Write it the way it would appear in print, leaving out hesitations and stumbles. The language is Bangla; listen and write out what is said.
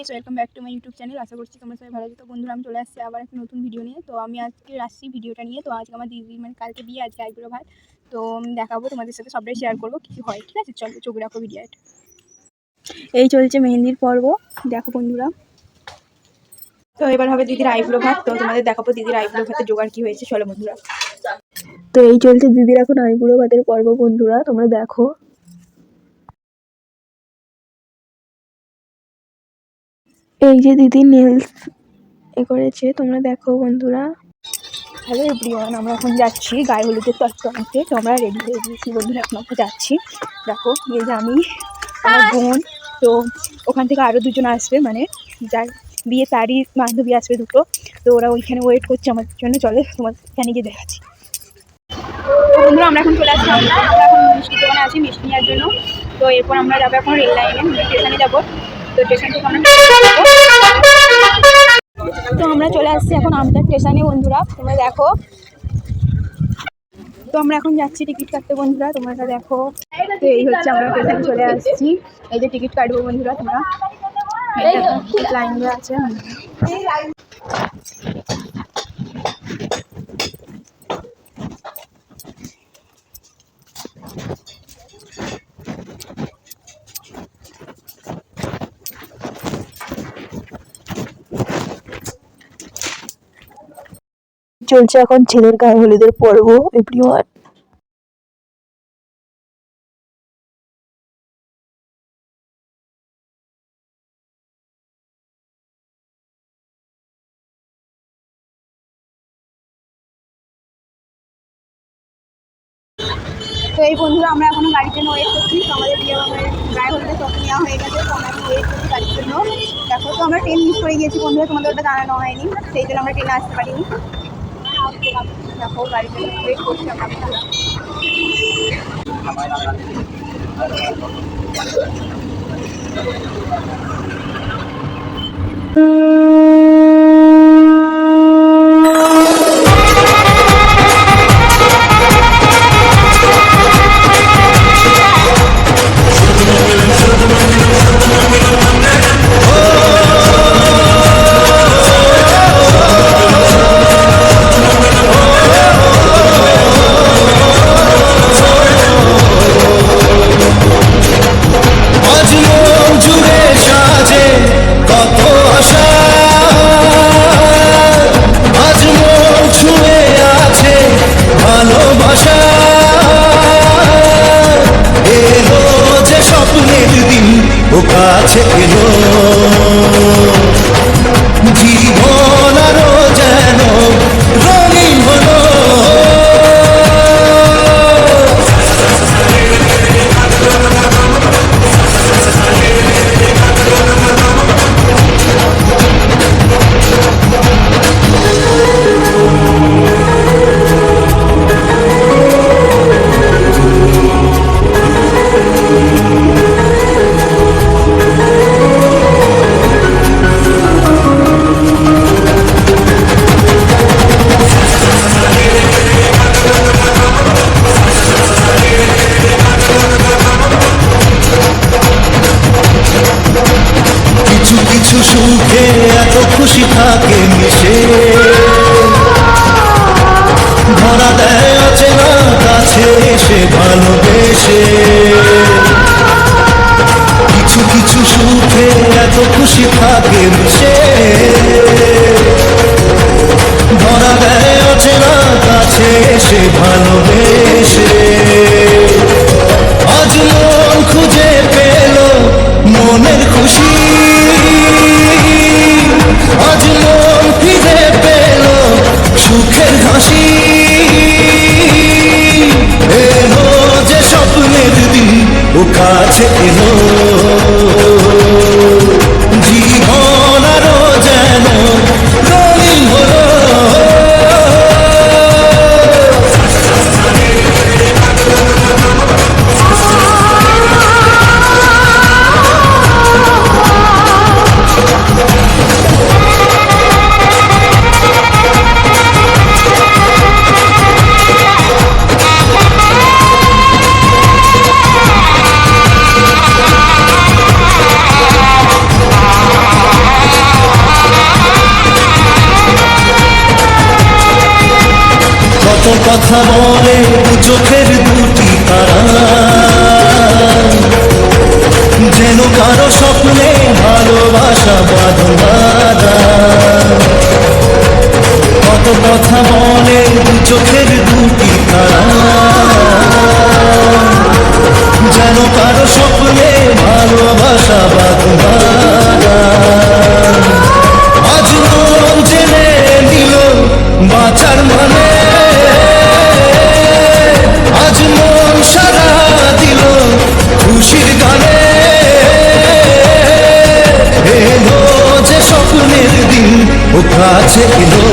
Guys, welcome back to my YouTube channel. আশা করছি তোমরা সবাই ভালো আছো। তো বন্ধুরা, আমি চলে আসছি আবার একটা নতুন ভিডিও নিয়ে। তো আমি আজকে আসছি ভিডিওটা নিয়ে। তো আজকে আমার দিদি কালকে বিয়ে, আজকে আইবুড়ো ভাত। তো দেখাবো তোমাদের সাথে, সবটাই শেয়ার করবো কী হয়। ঠিক আছে, চলো চোখ রাখো ভিডিওটা। এই চলছে মেহেন্দির পর্ব, দেখো বন্ধুরা। তো এবার হবে দিদির আইবুড়ো ভাত। তো তোমাদের দেখাবো দিদির আইবুড়ো ভাতের জোগাড় কী হয়েছে, চলো বন্ধুরা। তো এই চলছে দিদির এখন আইবুড়ো ভাতের পর্ব বন্ধুরা, তোমরা দেখো। এই যে দিদি নেলস করেছে, তোমরা দেখো বন্ধুরা। হ্যালো এভরিওয়ান, আমরা এখন যাচ্ছি গায়ে হলুদের তত্ত্ব আনতে। তো আমরা রেডি হয়ে গিয়েছি বন্ধুরা, এখন আমরা যাচ্ছি। দেখো এই যে আমি, আমার বোন। তো ওখান থেকে আরও দুজন আসবে, মানে যার বিয়ে তারই বান্ধবী আসবে দুটো। তো ওরা ওইখানে ওয়েট করছে আমার জন্য। চলে তোমার এখানে গিয়ে দেখাচ্ছি। তো বন্ধুরা, আমরা এখন চলে আসছি। আমরা এখন মিষ্টির দোকানে আছি মিষ্টি নেওয়ার জন্য। তো এরপর আমরা যাবো এখন রেল লাইনে, স্টেশনে যাবো। তো স্টেশন থেকে আমরা তো আমরা চলে আসছি এখন আমতা স্টেশনে বন্ধুরা, তোমরা দেখো। তো আমরা এখন যাচ্ছি টিকিট কাটতে বন্ধুরা, তোমরা দেখো। তো এই হচ্ছে আমরা স্টেশনে চলে আসছি। এই যে টিকিট কাটবো বন্ধুরা, তোমরা লাইন দিয়ে আছে। চলছে এখন ছেলের গায়ে হলুদের পর্ব এভরিওয়ান। তো এই বন্ধুরা, আমরা এখনো গাড়ির জন্য ওয়েট করছি। তো আমাদের বিয়ে গায়ে হলুদের তখন নেওয়া হয়ে গেছে। তো আমরা এখন ওয়েট করছি গাড়ির জন্য। দেখো, তো আমরা ট্রেন মিস করে গিয়েছি বন্ধুরা, তোমাদের ওটা জানানো হয়নি, সেই জন্য আমরা ট্রেনে আসতে পারিনি। দেখো গাড়ির জন্য ওয়েট করছি আমরা। কাছে এলো জীবন আরো যেন রঙিন হলো। কিছু সুখে এত খুশি থাকে মিশে, ধরা দেয় অচেনা কাছে এসে ভালোবেসে। কিছু কিছু সুখে এত খুশি থাকে মিশে, ধরা দেয় অচেনা কাছে এসে ভালোবেসে। আজ মন খুঁজে পেল মনের খুশি, আজ মন ফিরে পেল সুখের হাসি। এলো যে স্বপ্নের দিন, ও কাছে এলো জীবন আরো যেন রঙিন হলো। কথা বলে দু চোখের দুটি তারা, যেন কারো স্বপ্নে ভালোবাসা বাঁধা। কত কথা বলে দু চোখের দুটি তারা, যেন কারো স্বপ্নে ভালোবাসা বাঁধা। আজ মন জেনে নিল বাঁচার মানে, আজ মন সারা দিল খুশির গানে। এলো যে স্বপ্নের দিন ও কাছে এলো।